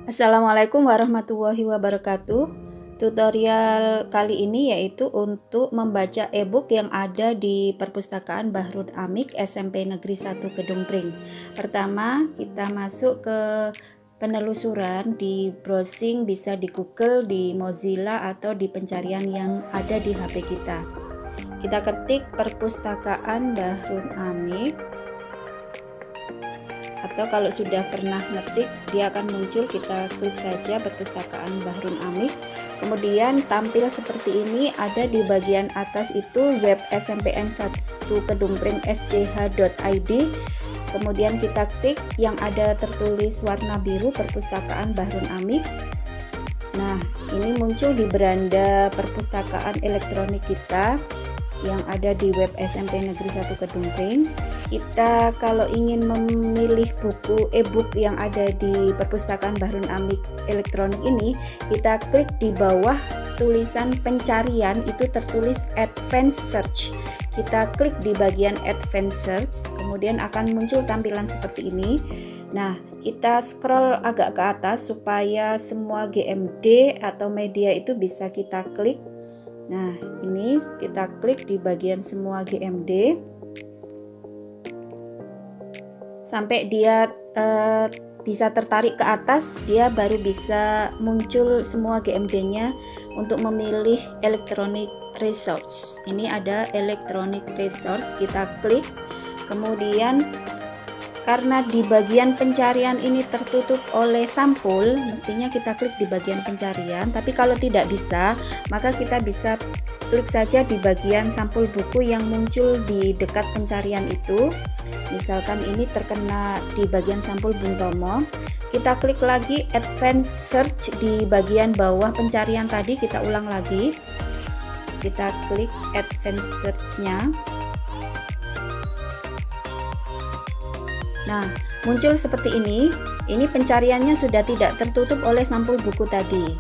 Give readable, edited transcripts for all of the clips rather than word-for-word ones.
Assalamualaikum warahmatullahi wabarakatuh. Tutorial kali ini yaitu untuk membaca e-book yang ada di Perpustakaan Bahrun Amik SMP Negeri 1 Kedung Pring. Pertama, kita masuk ke penelusuran di browsing, bisa di Google, di Mozilla, atau di pencarian yang ada di HP kita. Kita ketik Perpustakaan Bahrun Amik, atau kalau sudah pernah ngetik dia akan muncul, kita klik saja Perpustakaan Bahrun Amik. Kemudian tampil seperti ini, ada di bagian atas itu web SMPN 1 Kedung Pring SCH.id. Kemudian kita klik yang ada tertulis warna biru Perpustakaan Bahrun Amik. Nah, ini muncul di beranda perpustakaan elektronik kita yang ada di web SMP Negeri 1 Kedung Pring. Kita kalau ingin memilih buku e-book yang ada di Perpustakaan Bahrun Amik elektronik ini, kita klik di bawah tulisan pencarian, itu tertulis Advanced Search. Kita klik di bagian Advanced Search, kemudian akan muncul tampilan seperti ini. Nah, kita scroll agak ke atas supaya semua GMD atau media itu bisa kita klik. Nah, ini kita klik di bagian semua GMD sampai dia bisa tertarik ke atas, dia baru bisa muncul semua GMD-nya untuk memilih electronic resource. Ini ada electronic resource, kita klik. Kemudian karena di bagian pencarian ini tertutup oleh sampul, mestinya kita klik di bagian pencarian, tapi kalau tidak bisa, maka kita bisa klik saja di bagian sampul buku yang muncul di dekat pencarian itu. Misalkan ini terkena di bagian sampul Bung Tomo, kita klik lagi Advanced Search di bagian bawah pencarian tadi, kita ulang lagi, kita klik Advanced Search-nya. Nah, muncul seperti ini. Ini pencariannya sudah tidak tertutup oleh sampul buku tadi.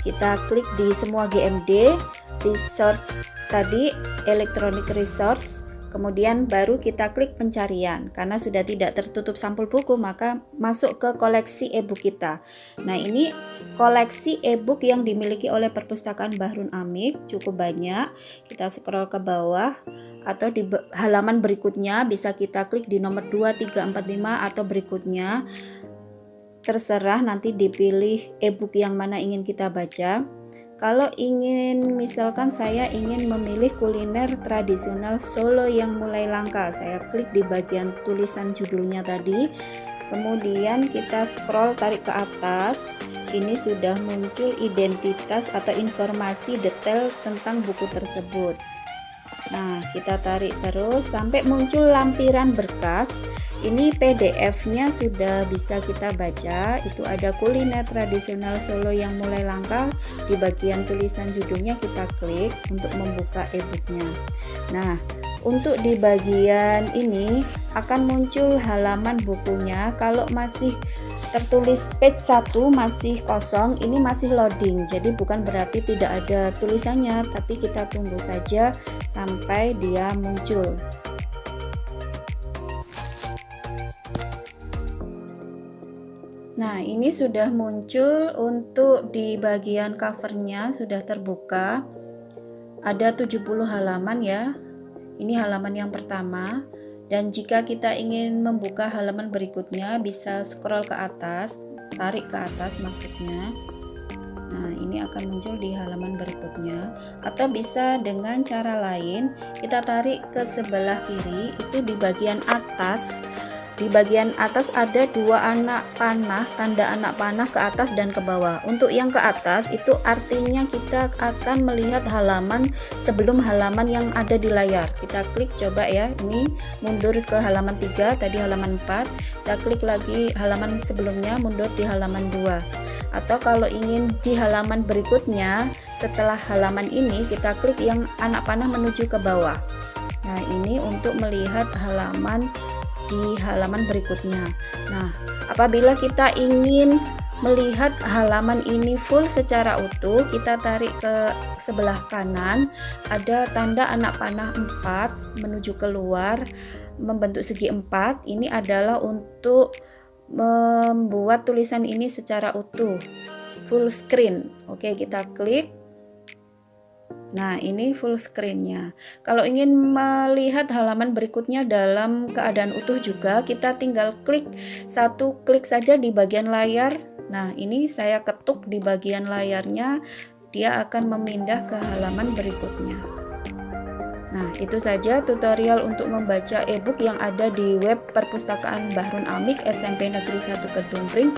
Kita klik di semua GMD, resource tadi, electronic resource. Kemudian baru kita klik pencarian. Karena sudah tidak tertutup sampul buku, maka masuk ke koleksi e-book kita. Nah, ini koleksi e-book yang dimiliki oleh Perpustakaan Bahrun Amik cukup banyak. Kita scroll ke bawah atau di halaman berikutnya bisa kita klik di nomor 2, 3, 4, 5 atau berikutnya. Terserah nanti dipilih e-book yang mana ingin kita baca. Kalau ingin, misalkan saya ingin memilih kuliner tradisional Solo yang mulai langka, saya klik di bagian tulisan judulnya tadi. Kemudian kita scroll, tarik ke atas. Ini sudah muncul identitas atau informasi detail tentang buku tersebut. Nah, kita tarik terus sampai muncul lampiran berkas. Ini PDF-nya sudah bisa kita baca. Itu ada kuliner tradisional Solo yang mulai langka. Di bagian tulisan judulnya kita klik untuk membuka e-booknya. Nah, untuk di bagian ini akan muncul halaman bukunya. Kalau masih tertulis page 1 masih kosong, ini masih loading. Jadi bukan berarti tidak ada tulisannya, tapi kita tunggu saja sampai dia muncul. Nah, ini sudah muncul. Untuk di bagian covernya sudah terbuka. Ada 70 halaman ya. Ini halaman yang pertama. Dan jika kita ingin membuka halaman berikutnya, bisa scroll ke atas, tarik ke atas maksudnya. Nah, ini akan muncul di halaman berikutnya. Atau bisa dengan cara lain, kita tarik ke sebelah kiri, itu di bagian atas. Di bagian atas ada dua anak panah, tanda anak panah ke atas dan ke bawah. Untuk yang ke atas itu artinya kita akan melihat halaman sebelum halaman yang ada di layar. Kita klik coba ya, ini mundur ke halaman 3, tadi halaman 4. Saya klik lagi halaman sebelumnya, mundur di halaman 2. Atau kalau ingin di halaman berikutnya, setelah halaman ini kita klik yang anak panah menuju ke bawah. Nah, ini untuk melihat halaman di halaman berikutnya. Nah, apabila kita ingin melihat halaman ini full secara utuh, kita tarik ke sebelah kanan, ada tanda anak panah 4 menuju keluar membentuk segi 4. Ini adalah untuk membuat tulisan ini secara utuh, full screen. Oke, kita klik. Nah, ini full screen-nya. Kalau ingin melihat halaman berikutnya dalam keadaan utuh juga, kita tinggal klik satu klik saja di bagian layar. Nah, ini saya ketuk di bagian layarnya, dia akan memindah ke halaman berikutnya. Nah, itu saja tutorial untuk membaca e-book yang ada di web Perpustakaan Bahrun Amik SMP Negeri 1 Kedung Pring.